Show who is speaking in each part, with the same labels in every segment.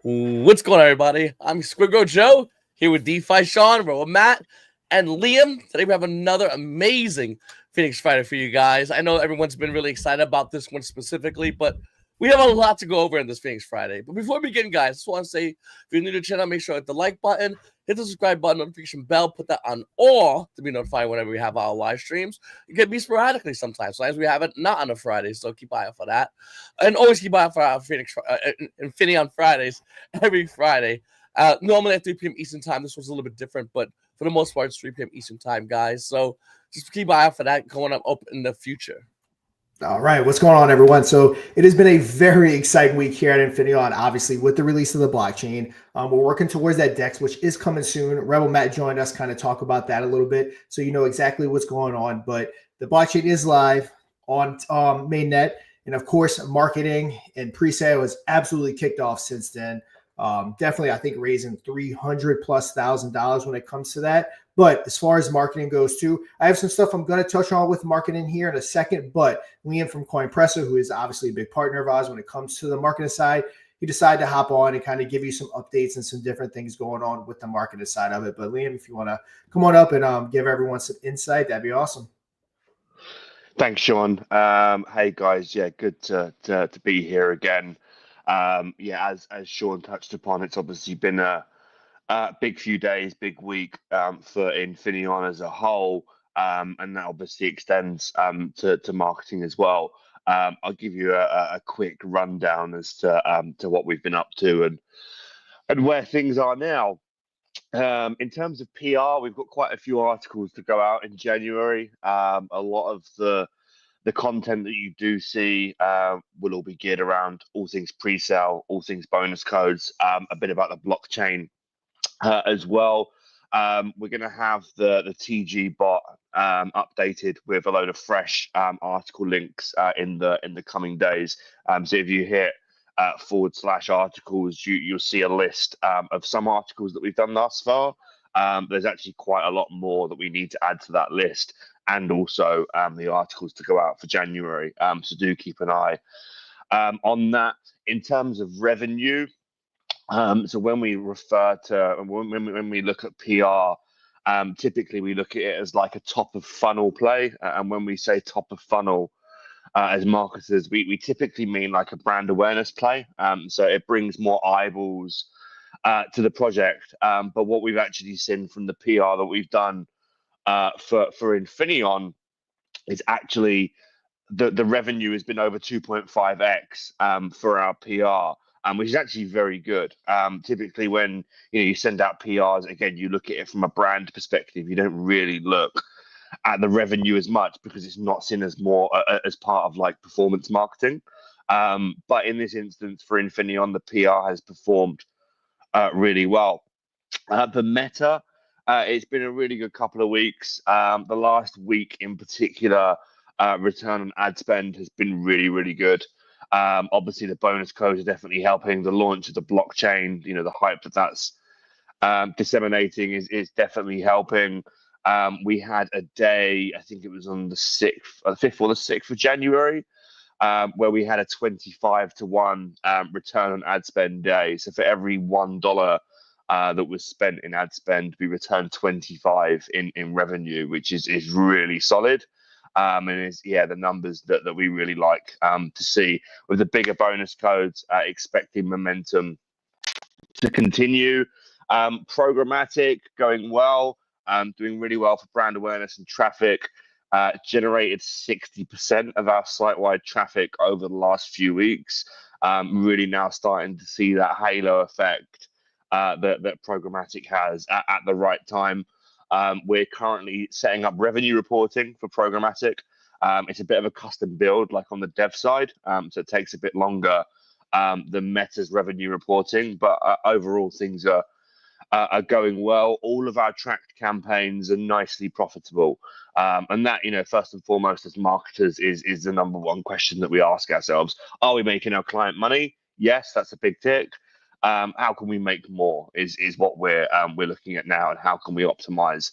Speaker 1: What's going on, everybody? I'm SquidGrow Joe here with Defi Shaun, with Matt, and Liam. Today we have another amazing Phoenix Friday for you guys. I know everyone's been really excited about this one specifically, but we have a lot to go over in this Phoenix Friday. But before we begin, guys, I just want to say if you're new to the channel, make sure to hit the like button, hit the subscribe button, notification bell, put that on all to be notified whenever we have our live streams. It can be sporadically sometimes, so as we have it not on a Friday, so keep eye out for that. And always keep eye out for our Infinaeon Fridays every Friday. Normally at 3 p.m. Eastern time. This was a little bit different, but for the most part, it's 3 p.m. Eastern time, guys. So just keep an eye out for that going up in the future.
Speaker 2: All right, what's going on, everyone? So it has been a very exciting week here at Infinaeon, obviously, with the release of the blockchain. We're working towards that DEX, which is coming soon. Rebel Matt joined us, kind of talk about that a little bit, so you know exactly what's going on. But the blockchain is live on MainNet, and of course, marketing and pre-sale has absolutely kicked off since then. Definitely, I think raising $300,000+ when it comes to that. But as far as marketing goes too, I have some stuff I'm going to touch on with marketing here in a second. But Liam from Coinpresso, who is obviously a big partner of ours when it comes to the marketing side, he decided to hop on and kind of give you some updates and some different things going on with the marketing side of it. But Liam, if you want to come on up and give everyone some insight, that'd be awesome.
Speaker 3: Thanks, Shaun. Hey guys, yeah, good to be here again. Yeah, as Shaun touched upon, it's obviously been a big few days, big week for Infinaeon as a whole, and that obviously extends to marketing as well. I'll give you a quick rundown as to what we've been up to and where things are now. In terms of PR, we've got quite a few articles to go out in January. A lot of the content that you do see will all be geared around all things pre-sale, all things bonus codes, a bit about the blockchain as well. We're going to have the TG bot updated with a load of fresh article links in the coming days. So if you hit /articles, you'll see a list of some articles that we've done thus far. There's actually quite a lot more that we need to add to that list, and also the articles to go out for January. So do keep an eye on that. In terms of revenue, so when we refer to when we look at PR, typically we look at it as like a top of funnel play, and when we say top of funnel as marketers, we typically mean like a brand awareness play. So it brings more eyeballs to the project. But what we've actually seen from the PR that we've done for Infinaeon is actually the revenue has been over 2.5x for our PR. Which is actually very good. Typically, when you send out PRs, again, you look at it from a brand perspective. You don't really look at the revenue as much because it's not seen as more as part of like performance marketing. But in this instance, for Infinaeon, the PR has performed really well. The meta, it's been a really good couple of weeks. The last week in particular, return on ad spend has been really, really good. Obviously, the bonus codes are definitely helping. The launch of the blockchain, the hype that's disseminating is definitely helping. We had a day, I think it was on the 5th or the 6th of January, where we had a 25-to-1 return on ad spend day. So for every $1 that was spent in ad spend, we returned 25 in revenue, which is really solid. And is the numbers that we really like to see with the bigger bonus codes, expecting momentum to continue. Programmatic going well, doing really well for brand awareness and traffic. Generated 60% of our site-wide traffic over the last few weeks. Really now starting to see that halo effect that programmatic has at the right time. We're currently setting up revenue reporting for programmatic. It's a bit of a custom build, like on the dev side, so it takes a bit longer than Meta's revenue reporting, but overall things are going well. All of our tracked campaigns are nicely profitable, and that, first and foremost, as marketers, is the number one question that we ask ourselves: are we making our client money? Yes, that's a big tick. How can we make more is what we're looking at now, and how can we optimize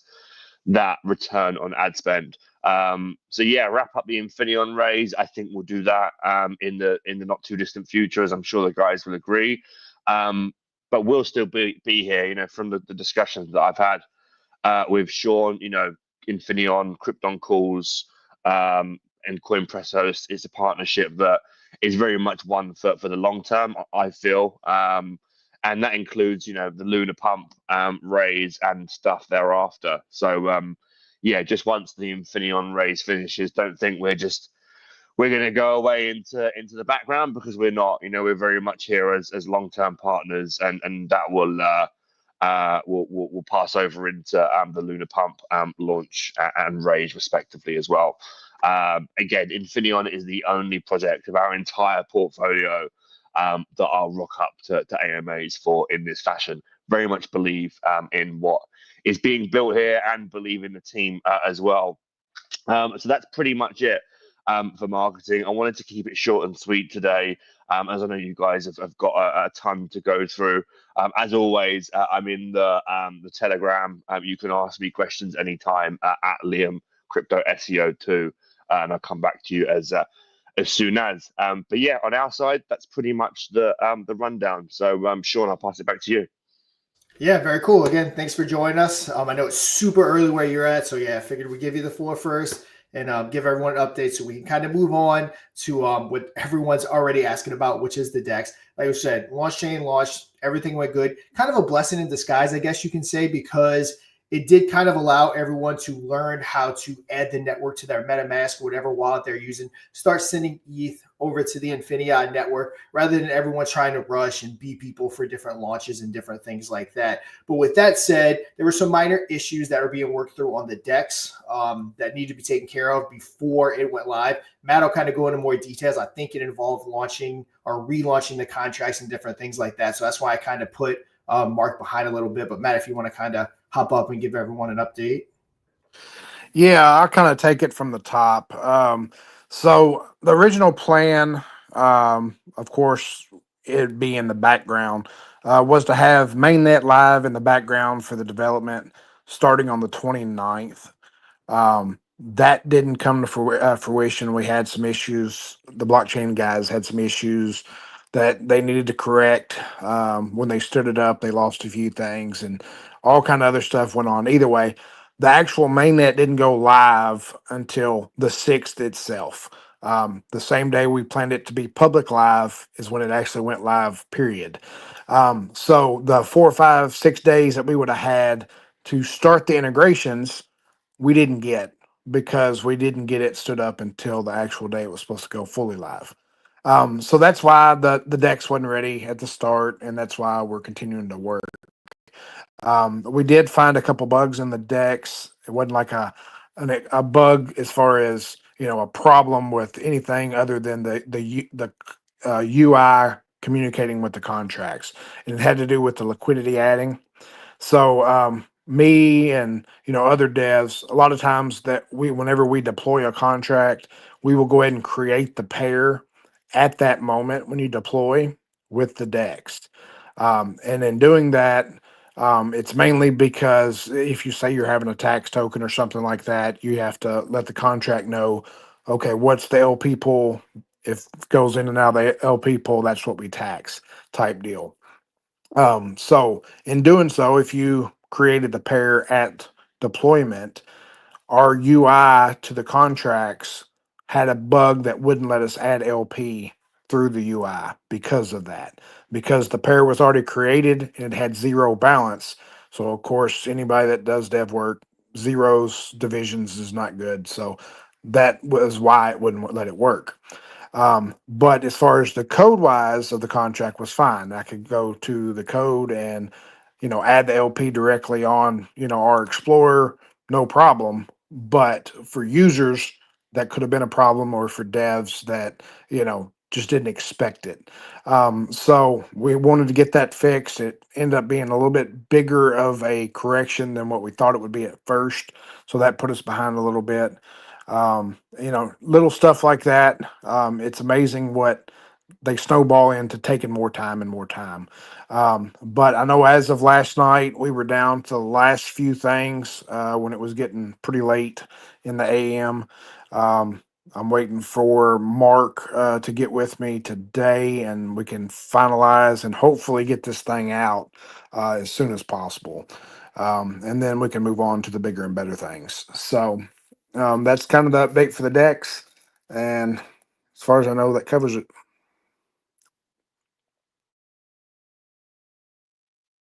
Speaker 3: that return on ad spend. So yeah, wrap up the Infinaeon raise. I think we'll do that in the not too distant future, as I'm sure the guys will agree. But we'll still be here, you know, from the discussions that I've had with Shaun, you know, Infinaeon, Krypton calls, and Coinpresso is a partnership that is very much one for the long term, I feel. And that includes, you know, the Lunar Pump raise and stuff thereafter. So, yeah, just once the Infinion raise finishes, don't think we're going to go away into the background, because we're not. You know, we're very much here as long term partners, and that will pass over into the Lunar Pump launch and raise respectively as well. Again, Infinion is the only project of our entire portfolio that I'll rock up to AMAs for in this fashion. Very much believe in what is being built here and believe in the team as well. So that's pretty much it for marketing. I wanted to keep it short and sweet today, as I know you guys have got a ton to go through. As always, I'm in the Telegram. You can ask me questions anytime at Liam Crypto SEO 2, and I'll come back to you as soon as. But yeah, on our side, that's pretty much the rundown. So Shaun, I'll pass it back to you.
Speaker 2: Yeah, very cool. Again, thanks for joining us. I know it's super early where you're at, so yeah, I figured we'd give you the floor first and give everyone an update so we can kind of move on to what everyone's already asking about, which is the DEX. Like I said, launch chain launched, everything went good. Kind of a blessing in disguise, I guess you can say, because it did kind of allow everyone to learn how to add the network to their MetaMask, whatever wallet they're using, start sending ETH over to the Infinion network rather than everyone trying to rush and beat people for different launches and different things like that. But with that said, there were some minor issues that are being worked through on the DEX that need to be taken care of before it went live. Matt will kind of go into more details. I think it involved launching or relaunching the contracts and different things like that. So that's why I kind of put Mark behind a little bit. But Matt, if you want to kind of hop up and give everyone an update.
Speaker 4: Yeah, I'll kind of take it from the top. So the original plan, of course, it'd be in the background, was to have MainNet live in the background for the development starting on the 29th. That didn't come to fruition. We had some issues. The blockchain guys had some issues that they needed to correct. When they stood it up, they lost a few things and all kind of other stuff went on. Either way, the actual mainnet didn't go live until the 6th itself. The same day we planned it to be public live is when it actually went live, period. So the 4, 5, 6 days that we would have had to start the integrations, we didn't get, because we didn't get it stood up until the actual day it was supposed to go fully live. So that's why the DEX wasn't ready at the start, and that's why we're continuing to work. We did find a couple bugs in the DEX. It wasn't like a bug as far as, you know, a problem with anything other than the UI communicating with the contracts, and it had to do with the liquidity adding. So me and, you know, other devs, a lot of times that whenever we deploy a contract, we will go ahead and create the pair at that moment when you deploy with the DEX. And in doing that, it's mainly because if you say you're having a tax token or something like that, you have to let the contract know, okay, what's the LP pool? If it goes in and out of the LP pool, that's what we tax, type deal. So in doing so, if you created the pair at deployment, our UI to the contracts had a bug that wouldn't let us add LP through the UI because of that, because the pair was already created and it had zero balance. So of course, anybody that does dev work, zeros divisions is not good. So that was why it wouldn't let it work. But as far as the code wise of the contract was fine. I could go to the code and, you know, add the LP directly on, you know, our Explorer, no problem. But for users, that could have been a problem, or for devs that, you know, just didn't expect it. So we wanted to get that fixed. It ended up being a little bit bigger of a correction than what we thought it would be at first. So that put us behind a little bit. You know, little stuff like that. It's amazing what they snowball into taking more time and more time. But I know as of last night, we were down to the last few things when it was getting pretty late in the AM. I'm waiting for Mark to get with me today, and we can finalize and hopefully get this thing out as soon as possible. And then we can move on to the bigger and better things. So that's kind of the update for the decks. And as far as I know, that covers it.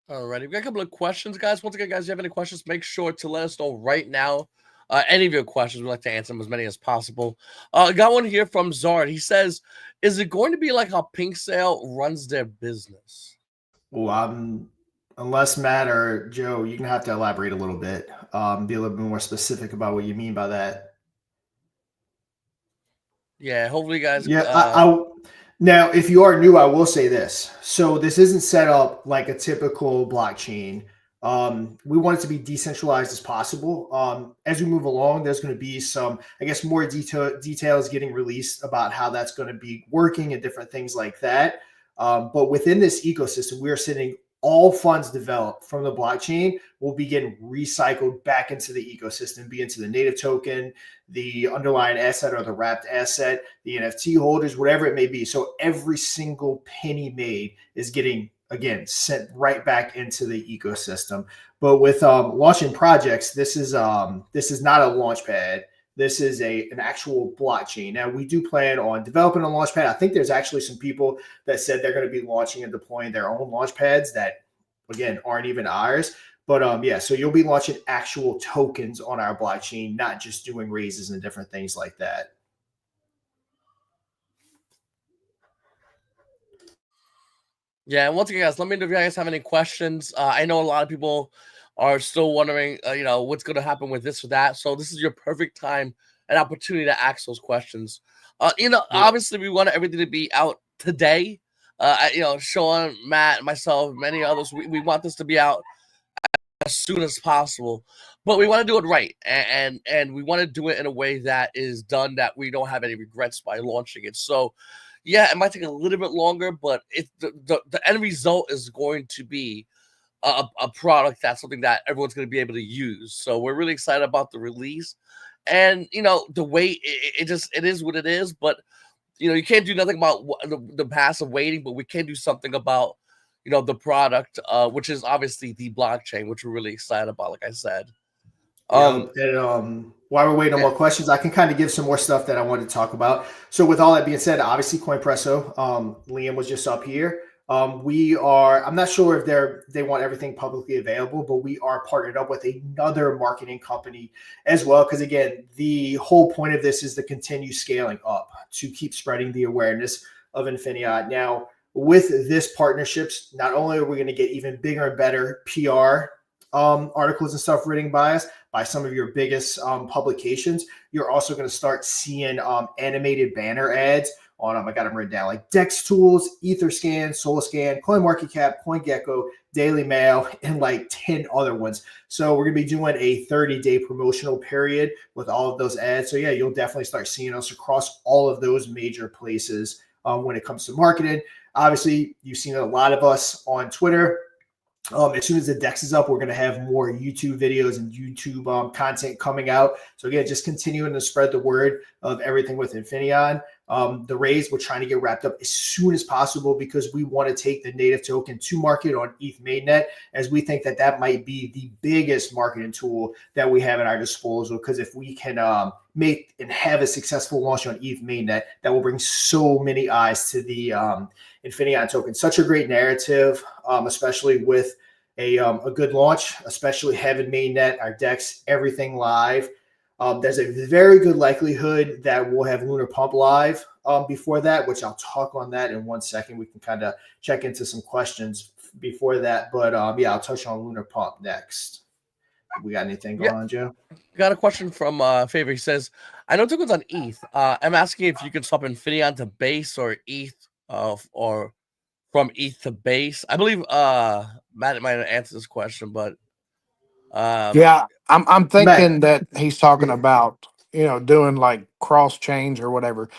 Speaker 1: Alrighty, we got a couple of questions, guys. Once again, guys, if you have any questions, make sure to let us know right now. Any of your questions, we'd like to answer them as many as possible. I got one here from Zard. He says, "Is it going to be like how Pink Sale runs their business?"
Speaker 2: Well, unless Matt or Joe, you're gonna have to elaborate a little bit, be a little bit more specific about what you mean by that.
Speaker 1: Yeah, hopefully, guys.
Speaker 2: Yeah, now if you are new, I will say this. So this isn't set up like a typical blockchain. We want it to be decentralized as possible. As we move along, there's going to be some, I guess, more details getting released about how that's going to be working and different things like that. But within this ecosystem, we are sitting all funds developed from the blockchain will be getting recycled back into the ecosystem, be into the native token, the underlying asset or the wrapped asset, the NFT holders, whatever it may be. So every single penny made is getting, again, sent right back into the ecosystem. But with launching projects, this is not a launch pad. This is an actual blockchain. Now, we do plan on developing a launch pad. I think there's actually some people that said they're going to be launching and deploying their own launch pads that, again, aren't even ours. But yeah, so you'll be launching actual tokens on our blockchain, not just doing raises and different things like that.
Speaker 1: Yeah, and once again, guys, let me know if you guys have any questions. I know a lot of people are still wondering, what's going to happen with this or that. So this is your perfect time and opportunity to ask those questions. Obviously, we want everything to be out today. Shaun, Matt, myself, many others, we want this to be out as soon as possible, but we want to do it right, and we want to do it in a way that is done that we don't have any regrets by launching it. So yeah, it might take a little bit longer, but the end result is going to be a product that's something that everyone's going to be able to use. So we're really excited about the release, and the wait, it is what it is. But you can't do nothing about the passive waiting, but we can do something about the product, which is obviously the blockchain, which we're really excited about, like I said.
Speaker 2: And while we're waiting on more questions, I can kind of give some more stuff that I wanted to talk about. So with all that being said, obviously Coinpresso, Liam was just up here. I'm not sure if they want everything publicly available, but we are partnered up with another marketing company as well. Because again, the whole point of this is to continue scaling up to keep spreading the awareness of Infinaeon. Now, with this partnerships, not only are we going to get even bigger and better PR articles and stuff written by us, by some of your biggest publications, you're also going to start seeing animated banner ads on I got them written down, like Dex Tools, Etherscan, SolarScan, CoinMarketCap, CoinGecko, Daily Mail, and like 10 other ones. So we're going to be doing a 30-day promotional period with all of those ads. So yeah, you'll definitely start seeing us across all of those major places when it comes to marketing. Obviously, you've seen a lot of us on Twitter. As soon as the DEX is up, we're going to have more YouTube videos and YouTube content coming out. So again, just continuing to spread the word of everything with Infinaeon. The raise, we're trying to get wrapped up as soon as possible because we want to take the native token to market on ETH MainNet, as we think that might be the biggest marketing tool that we have at our disposal. Because if we can make and have a successful launch on ETH MainNet, that will bring so many eyes to the Infinaeon token. Such a great narrative, especially with a good launch, especially having MainNet, our DEX, everything live. There's a very good likelihood that we'll have Lunar Pump live before that, which I'll talk on that in 1 second. We can kind of check into some questions before that. But yeah, I'll touch on Lunar Pump next. We got anything going on, Joe?
Speaker 1: Got a question from Favor. He says, I know tokens on ETH. I'm asking if you can swap Infinion to base or ETH or from ETH to base. I believe Matt might answer this question, but
Speaker 4: yeah, I'm thinking that he's talking about doing like cross change or whatever.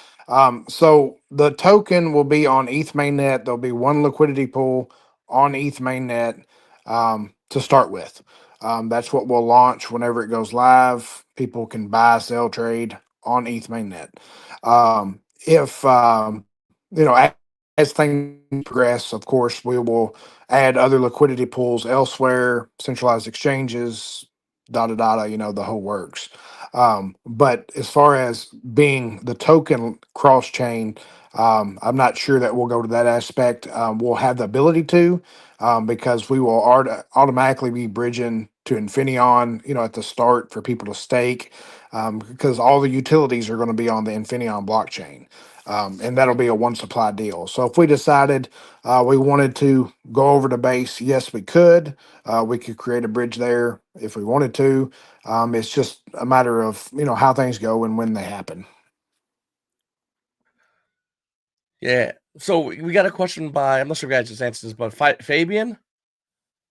Speaker 4: So the token will be on ETH mainnet. There'll be one liquidity pool on ETH mainnet to start with. That's what we'll launch whenever it goes live. People can buy, sell, trade on ETH mainnet. If as things progress, of course, we will add other liquidity pools elsewhere, centralized exchanges, the whole works. But as far as being the token cross chain, I'm not sure that we'll go to that aspect. We'll have the ability to, because we will automatically be bridging to Infinion, at the start for people to stake, because all the utilities are going to be on the Infinion blockchain. And that'll be a one supply deal. So if we decided we wanted to go over to base, yes, we could. We could create a bridge there if we wanted to. It's just a matter of how things go and when they happen.
Speaker 1: Yeah. So we got a question by, I'm not sure if you guys just answered this, but Fabian.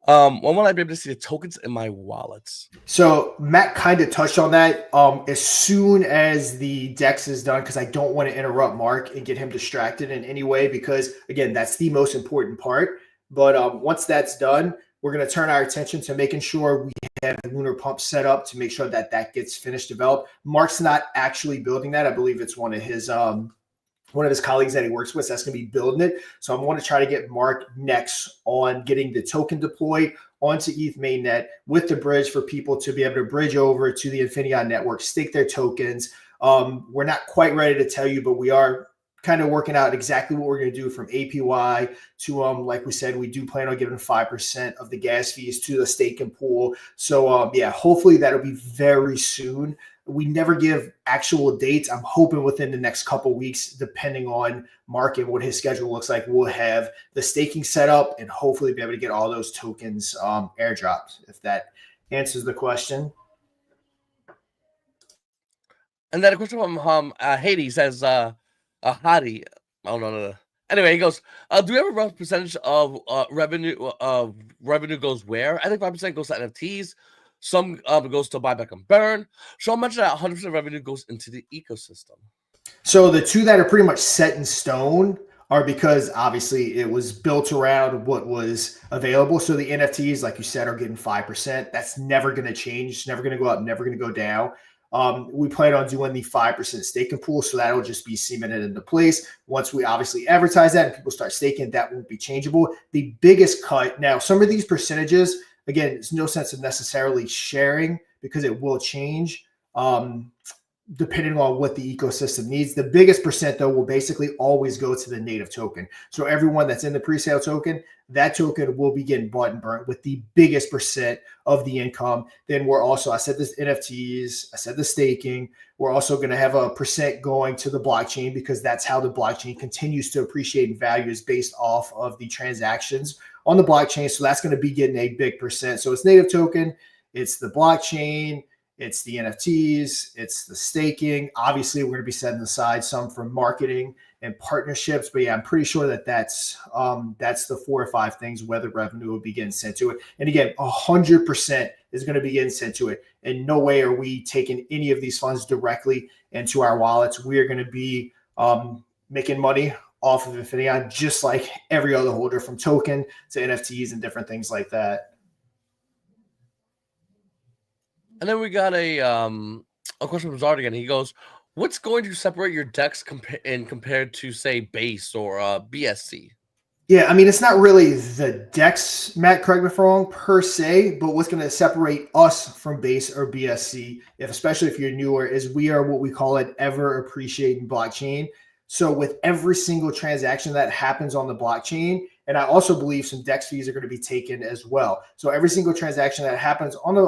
Speaker 1: When will I be able to see the tokens in my wallets?
Speaker 2: So Matt kind of touched on that. As soon as the DEX is done, because I don't want to interrupt Mark and get him distracted in any way, because again, that's the most important part. But once that's done, we're going to turn our attention to making sure we have the Lunar Pump set up to make sure that that gets finished developed. Mark's not actually building that. I believe it's one of his colleagues that he works with that's going to be building it. So I'm going to try to get Mark next on getting the token deployed onto ETH mainnet with the bridge for people to be able to bridge over to the Infinion network, stake their tokens. We're not quite ready to tell you, but we are kind of working out exactly what we're going to do from APY to, like we said, we do plan on giving 5% of the gas fees to the staking pool. So yeah, hopefully that'll be very soon. We never give actual dates. I'm hoping within the next couple of weeks, depending on Mark and what his schedule looks like, we'll have the staking set up and hopefully be able to get all those tokens airdropped, if that answers the question.
Speaker 1: And then a question from Hades says, Hadi. Oh, no. Anyway, he goes, do we have a rough percentage of revenue goes where? I think 5% goes to NFTs. Some goes to buyback and burn. Shaun mentioned that 100% revenue goes into the ecosystem.
Speaker 2: So the two that are pretty much set in stone are because obviously it was built around what was available. So the NFTs, like you said, are getting 5%. That's never going to change. It's never going to go up, never going to go down. We plan on doing the 5% staking pool. So that'll just be cemented into place. Once we obviously advertise that and people start staking, that won't be changeable. The biggest cut, now some of these percentages, again, there's no sense of necessarily sharing because it will change depending on what the ecosystem needs. The biggest percent, though, will basically always go to the native token. So everyone that's in the pre-sale token, that token will be getting bought and burnt with the biggest percent of the income. Then we're also, I said this NFTs, I said the staking. We're also going to have a percent going to the blockchain because that's how the blockchain continues to appreciate in value, is based off of the transactions on the blockchain. So that's going to be getting a big percent. So it's native token, it's the blockchain, it's the NFTs, it's the staking. Obviously, we're going to be setting aside some for marketing and partnerships. But yeah, I'm pretty sure that that's the 4 or 5 things where the revenue will be getting sent to it. And again, 100% is going to be getting sent to it. And no way are we taking any of these funds directly into our wallets. We are going to be making money off of Infinion, just like every other holder, from token to NFTs and different things like that.
Speaker 1: And then we got a question from Zard again. He goes, what's going to separate your DEX compared to, say, Base or BSC?
Speaker 2: Yeah, I mean, it's not really the DEX, Matt, correct me if I'm wrong, per se, but what's going to separate us from Base or BSC, especially if you're newer, is we are what we call an ever-appreciating blockchain. So with every single transaction that happens on the blockchain, and I also believe some DEX fees are going to be taken as well. So every single transaction that happens on the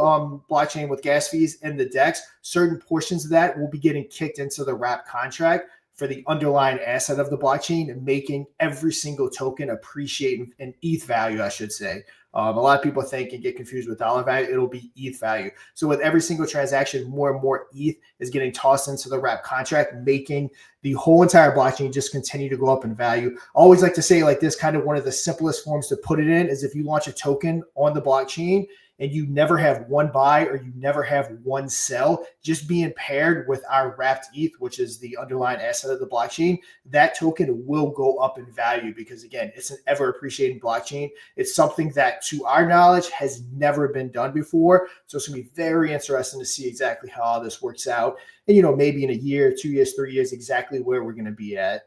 Speaker 2: blockchain with gas fees and the DEX, certain portions of that will be getting kicked into the wrap contract for the underlying asset of the blockchain, and making every single token appreciate in ETH value, I should say. A lot of people think and get confused with dollar value. It'll be ETH value. So with every single transaction, more and more ETH is getting tossed into the wrap contract, making the whole entire blockchain just continue to go up in value. I always like to say, like this, kind of one of the simplest forms to put it in is if you launch a token on the blockchain and you never have one buy or you never have one sell, just being paired with our wrapped ETH, which is the underlying asset of the blockchain, that token will go up in value because, again, it's an ever appreciating blockchain. It's something that, to our knowledge, has never been done before. So it's going to be very interesting to see exactly how all this works out. And, maybe in a year, 2 years, 3 years, exactly where we're going to be at.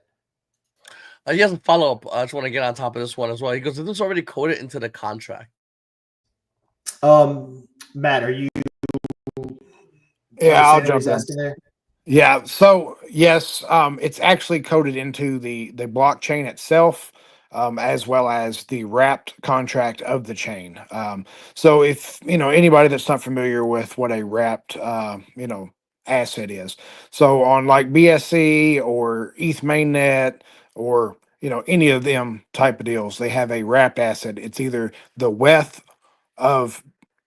Speaker 1: He has a follow-up. I just want to get on top of this one as well. He goes, "Is this already coded into the contract?"
Speaker 2: Matt, are you
Speaker 4: Yeah, I'll
Speaker 2: understanding what he's
Speaker 4: jump in.
Speaker 2: asking there?
Speaker 4: Yeah, so yes, it's actually coded into the blockchain itself, as well as the wrapped contract of the chain. So if anybody that's not familiar with what a wrapped asset is, so on like BSC or ETH MainNet or any of them type of deals, they have a wrapped asset. It's either the WETH of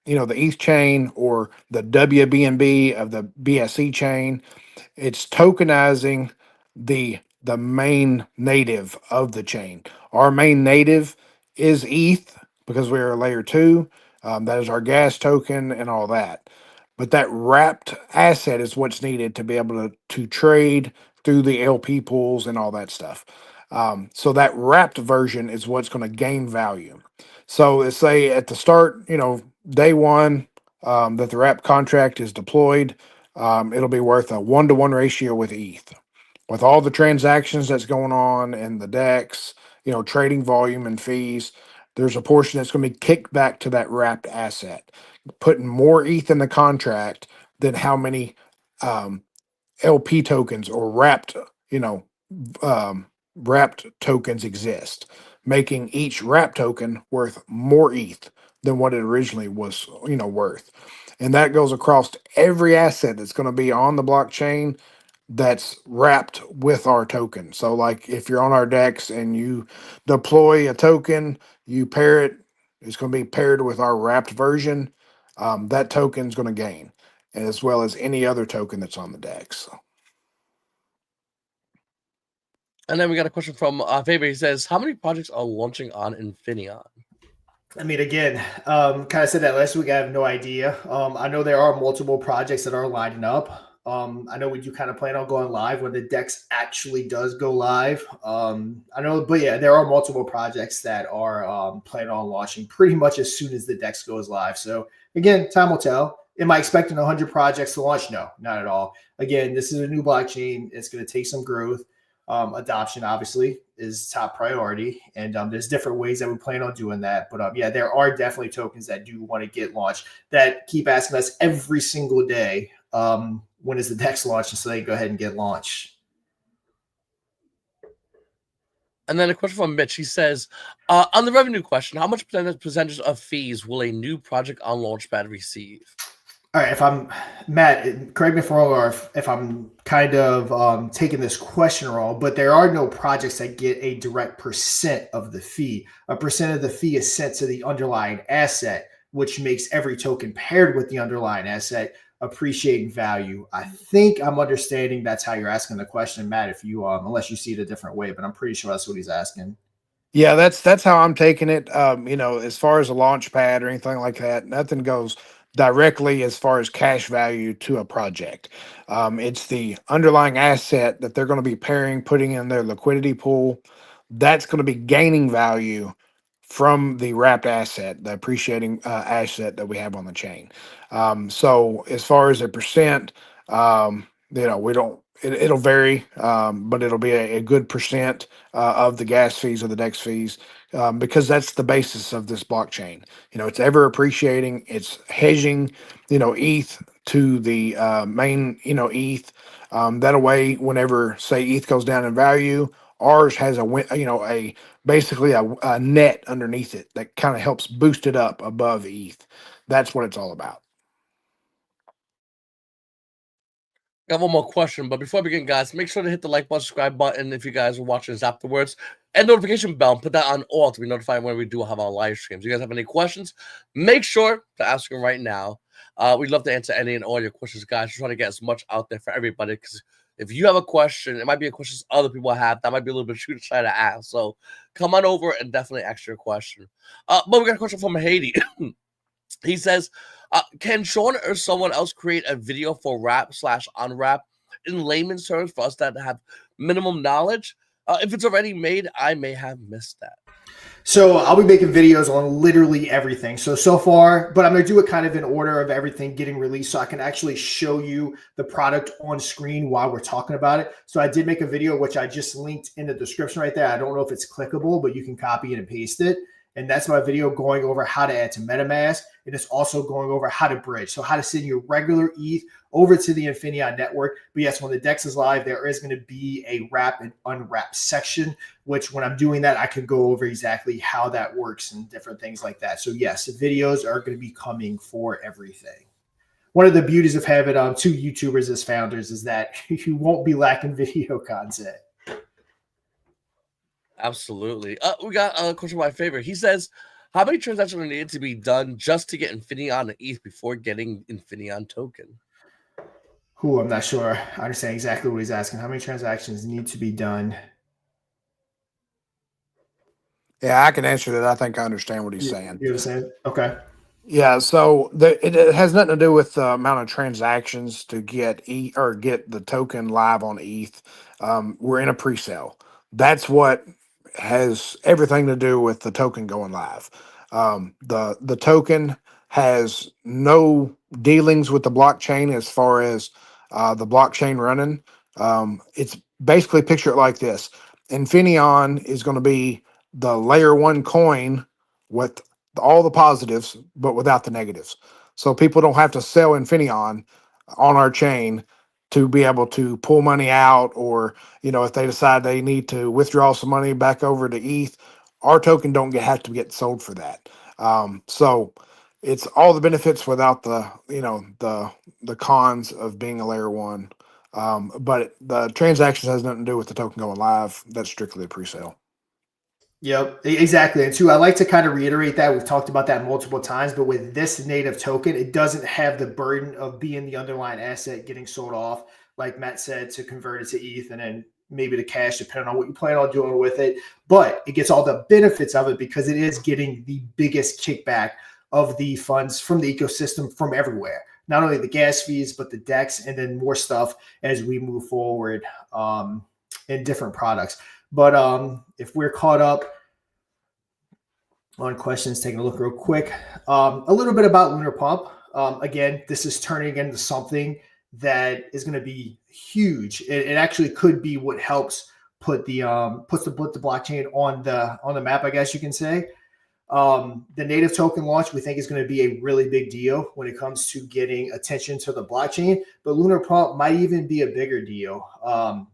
Speaker 4: the ETH chain or the WBNB of the BSC chain. It's tokenizing the main native of the chain. Our main native is ETH because we're a layer 2. That is our gas token and all that. But that wrapped asset is what's needed to be able to trade through the LP pools and all that stuff. So that wrapped version is what's going to gain value. So let's say at the start, day one, that the wrapped contract is deployed, it'll be worth a 1-to-1 ratio with ETH. With all the transactions that's going on and the DEX, trading volume and fees, there's a portion that's going to be kicked back to that wrapped asset, putting more ETH in the contract than how many LP tokens or wrapped tokens exist, making each wrapped token worth more ETH than what it originally was, worth. And that goes across every asset that's going to be on the blockchain that's wrapped with our token. So like if you're on our DEX and you deploy a token, you pair it, it's going to be paired with our wrapped version. That token is going to gain, as well as any other token that's on the DEX.
Speaker 1: And then we got a question from Faber. He says, "How many projects are launching on Infinion?"
Speaker 2: I mean, again, kind of said that last week. I have no idea. I know there are multiple projects that are lining up. I know we do kind of plan on going live when the DEX actually does go live. I know, but yeah, there are multiple projects that are planning on launching pretty much as soon as the DEX goes live. So again, time will tell. Am I expecting 100 projects to launch? No, not at all. Again, this is a new blockchain. It's going to take some growth. Adoption obviously is top priority, and there's different ways that we plan on doing that. But yeah, there are definitely tokens that do want to get launched that keep asking us every single day, when is the DEX launch, and so they go ahead and get launched.
Speaker 1: And then a question from Mitch. He says, on the revenue question, how much percentage of fees will a new project on Launchpad receive?
Speaker 2: All right, if I'm Matt, correct me if I'm wrong, or if I'm kind of taking this question wrong, but there are no projects that get a direct percent of the fee. A percent of the fee is sent to the underlying asset, which makes every token paired with the underlying asset appreciate in value. I think I'm understanding that's how you're asking the question, Matt. If you unless you see it a different way, but I'm pretty sure that's what he's asking.
Speaker 4: Yeah, that's how I'm taking it. As far as a launch pad or anything like that, nothing goes directly as far as cash value to a project. It's the underlying asset that they're going to be putting in their liquidity pool. That's going to be gaining value from the wrapped asset, the appreciating asset that we have on the chain. So as far as a percent, we don't. It'll vary, but it'll be a good percent of the gas fees or the DEX fees, because that's the basis of this blockchain. It's ever appreciating. It's hedging, ETH to the main, ETH. That way, whenever say ETH goes down in value, ours has basically a net underneath it that kind of helps boost it up above ETH. That's what it's all about.
Speaker 1: Got one more question, but before we begin, guys, make sure to hit the like button, subscribe button if you guys are watching this afterwards, and notification bell, and put that on all to be notified when we do have our live streams. If you guys have any questions, make sure to ask them right now. We'd love to answer any and all your questions, guys. We're trying to get as much out there for everybody, because if you have a question, it might be a question other people have. That might be a little bit true to try to ask. So come on over and definitely ask your question. But we got a question from Haiti. He says, can Shaun or someone else create a video for wrap/unwrap in layman's terms for us that have minimum knowledge? If it's already made, I may have missed that.
Speaker 2: So I'll be making videos on literally everything. So far, but I'm going to do it kind of in order of everything getting released so I can actually show you the product on screen while we're talking about it. So I did make a video, which I just linked in the description right there. I don't know if it's clickable, but you can copy it and paste it. And that's my video going over how to add to MetaMask. And it's also going over how to bridge. So how to send your regular ETH over to the Infinaeon network. But yes, when the DEX is live, there is going to be a wrap and unwrap section, which when I'm doing that, I can go over exactly how that works and different things like that. So yes, the videos are going to be coming for everything. One of the beauties of having two YouTubers as founders is that you won't be lacking video content.
Speaker 1: Absolutely. We got a question by favor. He says, how many transactions are needed to be done just to get Infinion and ETH before getting Infinion token?
Speaker 2: I'm not sure. I understand exactly what he's asking. How many transactions need to be done?
Speaker 4: Yeah, I can answer that. I think I understand what he's saying.
Speaker 2: You understand? Okay.
Speaker 4: Yeah, so it has nothing to do with the amount of transactions to get get the token live on ETH. We're in a pre-sale. That's what has everything to do with the token going live. The token has no dealings with the blockchain as far as the blockchain running. It's basically picture it like this: Infineon is going to be the layer one coin with all the positives, but without the negatives. So people don't have to sell Infinion on our chain to be able to pull money out, or if they decide they need to withdraw some money back over to ETH, our token don't have to get sold for that. So it's all the benefits without the the cons of being a layer one. But the transactions has nothing to do with the token going live. That's strictly a pre-sale.
Speaker 2: Yep, exactly. And two, I like to kind of reiterate that. We've talked about that multiple times, but with this native token, it doesn't have the burden of being the underlying asset getting sold off, like Matt said, to convert it to ETH and then maybe to cash, depending on what you plan on doing with it. But it gets all the benefits of it because it is getting the biggest kickback of the funds from the ecosystem from everywhere. Not only the gas fees, but the DEX, and then more stuff as we move forward in different products. But if we're caught up on questions, taking a look real quick, a little bit about Lunar Pump. Again, this is turning into something that is going to be huge. It actually could be what helps put the blockchain on the map, I guess you can say. The native token launch, we think, is going to be a really big deal when it comes to getting attention to the blockchain. But Lunar Pump might even be a bigger deal.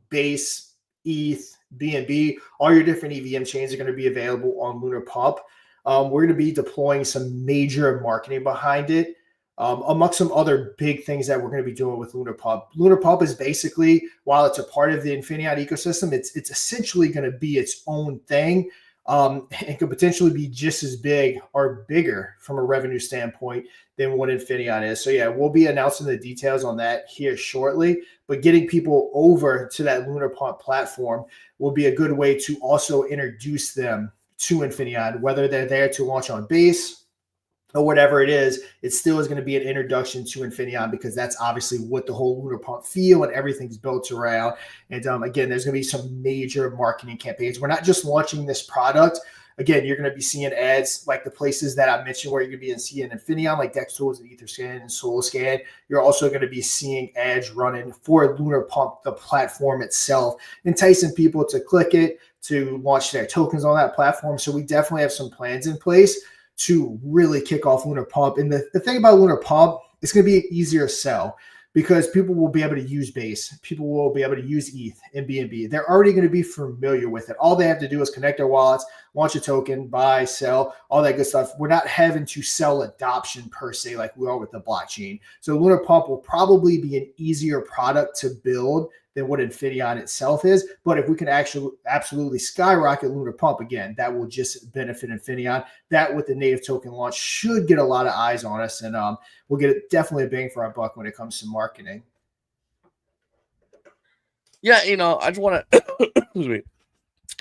Speaker 2: Base, ETH, BNB, all your different EVM chains are going to be available on Lunar Pump. We're going to be deploying some major marketing behind it, amongst some other big things that we're going to be doing with Lunar Pump. Lunar Pump is basically, while it's a part of the Infinion ecosystem, it's essentially going to be its own thing, and could potentially be just as big or bigger from a revenue standpoint than what Infinion is. So yeah, we'll be announcing the details on that here shortly, but getting people over to that Lunar Pump platform will be a good way to also introduce them to Infinion, whether they're there to launch on base or whatever it is. It still is going to be an introduction to Infinion because that's obviously what the whole Lunar Pump feel and everything's built around. And again, there's going to be some major marketing campaigns. We're not just launching this product. Again, you're going to be seeing ads like the places that I mentioned where you're going to be seeing Infinion, like Dex Tools and Etherscan and SolScan. You're also going to be seeing ads running for Lunar Pump, the platform itself, enticing people to click it, to launch their tokens on that platform. So we definitely have some plans in place to really kick off Lunar Pump. And the thing about Lunar Pump, it's going to be an easier sell because people will be able to use Base. People will be able to use ETH and BNB. They're already going to be familiar with it. All they have to do is connect their wallets, launch a token, buy, sell, all that good stuff. We're not having to sell adoption per se like we are with the blockchain. So Lunar Pump will probably be an easier product to build than what Infinion itself is. But if we can actually absolutely skyrocket Lunar Pump again, that will just benefit Infinion. That with the native token launch should get a lot of eyes on us, and we'll get definitely a bang for our buck when it comes to marketing.
Speaker 1: Yeah, I just want to excuse me.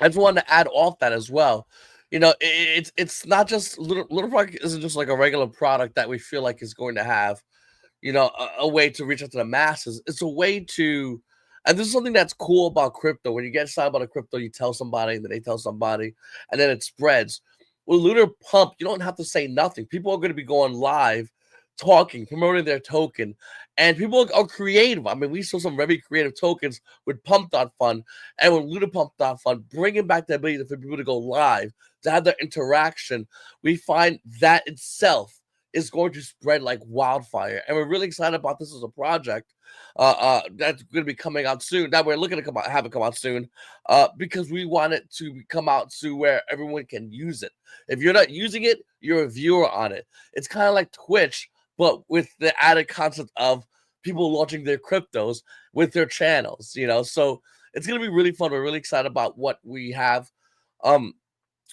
Speaker 1: I just wanted to add off that as well. you know, it's not just Lunar Pump isn't just like a regular product that we feel like is going to have, you know, a way to reach out to the masses. It's a way to, and this is something that's cool about crypto. When you get excited about a crypto, you tell somebody, and then they tell somebody, and then it spreads. With Lunar Pump, you don't have to say nothing. People are going to be going live, talking, promoting their token, and people are creative. I mean, we saw some very creative tokens with Pump.fun and with Lunar Pump.fun, bringing back the ability for people to go live, to have their interaction. We find that itself is going to spread like wildfire, and we're really excited about this as a project that's going to be coming out soon. That we're looking to have it come out soon, because we want it to come out to where everyone can use it. If you're not using it, you're a viewer on it. It's kind of like Twitch, but with the added concept of people launching their cryptos with their channels. You know, so it's going to be really fun. We're really excited about what we have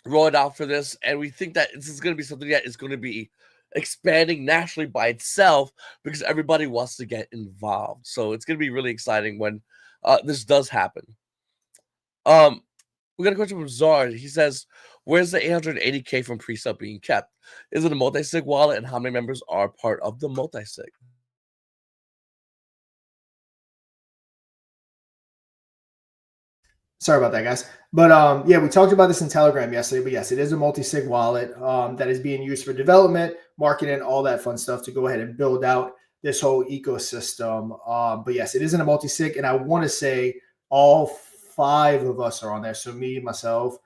Speaker 1: rolling out for this, and we think that this is going to be something that is going to be expanding nationally by itself because everybody wants to get involved. So it's going to be really exciting when this does happen. We got a question from Zard. He says, where's the 880K from pre-sub being kept? Is it a Multisig wallet, and how many members are part of the Multisig?
Speaker 2: Sorry about that, guys. But yeah, we talked about this in Telegram yesterday. But yes, it is a multi-sig wallet that is being used for development, marketing, all that fun stuff to go ahead and build out this whole ecosystem. But yes, it isn't a multi-sig, and I want to say all 5 of us are on there. So me, myself,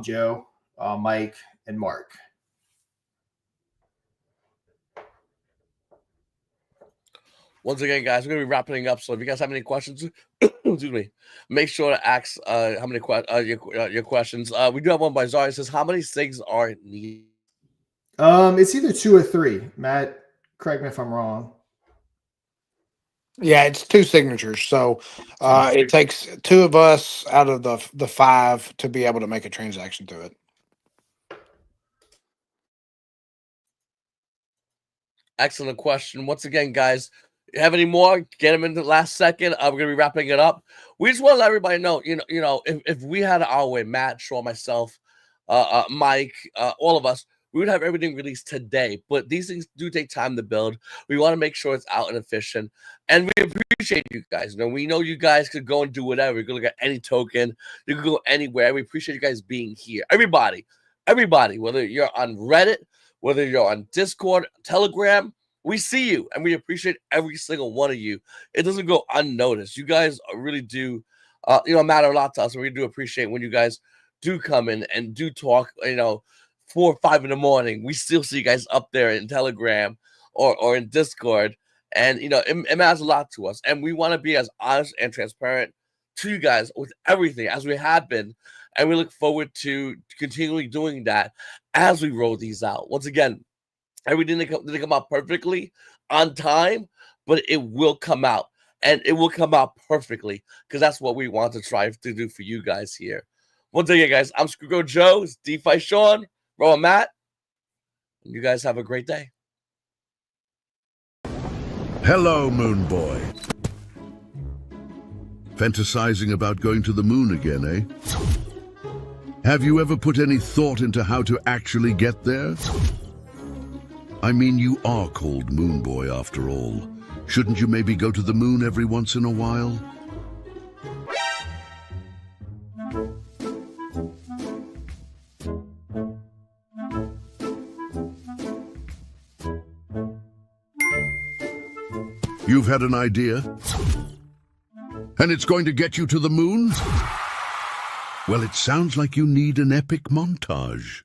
Speaker 2: Joe, Mike, and Mark.
Speaker 1: Once again, guys, we're going to be wrapping up. So if you guys have any questions, excuse me, make sure to ask how many your questions. We do have one by Zari. It says, how many SIGs are needed?
Speaker 2: It's either 2 or 3. Matt, correct me if I'm wrong.
Speaker 4: Yeah, it's 2 signatures. So it takes 2 of us out of the 5 to be able to make a transaction through it.
Speaker 1: Excellent question. Once again, guys, you have any more? Get them in the last second. We're gonna be wrapping it up. We just want to let everybody know, you know, if we had our way, Matt, Shaun, myself, Mike, all of us, we would have everything released today. But these things do take time to build. We want to make sure it's out and efficient, and we appreciate you guys. You know, we know you guys could go and do whatever. You can look at any token. You can go anywhere. We appreciate you guys being here. Everybody, whether you're on Reddit, whether you're on Discord, Telegram, we see you, and we appreciate every single one of you. It doesn't go unnoticed. You guys really do, matter a lot to us. And we do appreciate when you guys do come in and do talk, 4 or 5 in the morning. We still see you guys up there in Telegram or in Discord. And, it matters a lot to us. And we want to be as honest and transparent to you guys with everything as we have been. And we look forward to continually doing that as we roll these out. Once again, everything didn't come out perfectly on time, but it will come out. And it will come out perfectly because that's what we want to try to do for you guys here. Once again, guys, I'm SquidGrow Joe. It's DeFi Shaun, Bro, Matt. And you guys have a great day.
Speaker 5: Hello, Moon Boy. Fantasizing about going to the moon again, eh? Have you ever put any thought into how to actually get there? I mean, you are called Moon Boy after all. Shouldn't you maybe go to the moon every once in a while? You've had an idea? And it's going to get you to the moon? Well, it sounds like you need an epic montage.